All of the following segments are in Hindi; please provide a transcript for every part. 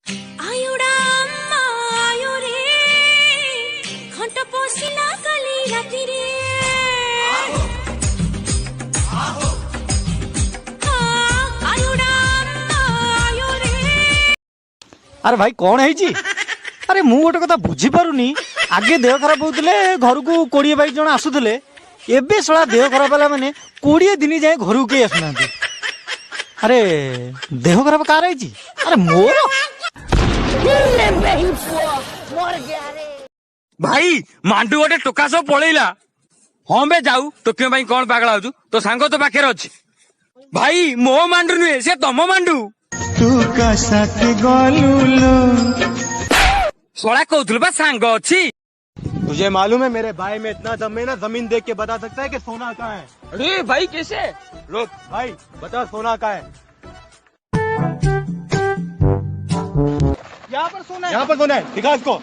आयुड़ा अम्मा आयु रे घंट पशिला काली राती रे आयुड़ा अम्मा आयु रे। अरे भाई कौन है जी? अरे मु गोटे कथा बुझी पारुनी आगे देह खराब होउतले घर को 20-22 जन आसुतले एबे सळा देह खराब वाला माने 20 दिन जाए घर को के आसुना। अरे देह खराब कार है जी? अरे मोर भाई मांडू गोटे टोका सब पळेला। हाँ बे जाऊ तो क्यों भाई कौन पागल होजु? तो सांग तो पाखे अच्छी भाई मो मांडू नुहे से तम मांडू तू का साथ गलुलो सोड़ा कहतुल बा सांग अच्छी। तुझे मालूम है मेरे भाई में इतना दम है ना, जमीन देख के बता सकता है कि सोना कहाँ है। अरे भाई कैसे? रुक भाई बता सोना कहाँ है? यहाँ पर सोना है। यहाँ पर सोना है, दिखा इसको।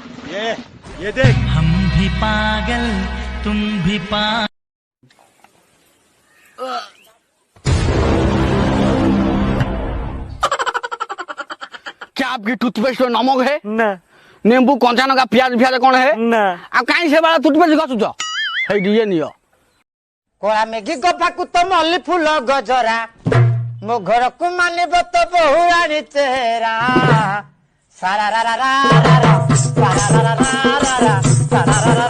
ये देख। हम भी पागल तुम भी पागल। क्या आपकी टूथपेस्ट में नमक है? ना नींबू कंचा लंका प्याज फ्याज कौन है? ना अब कहीं से बड़ा टूथपेस्ट घसुच है दिए नियो कोड़ा मेघी गफा को तो मल्ली फूल गजरा मो घर को मानिब तो बहु रानी चेहरा सारा रा रा रा रा रा सारा रा रा रा रा रा सारा रा रा।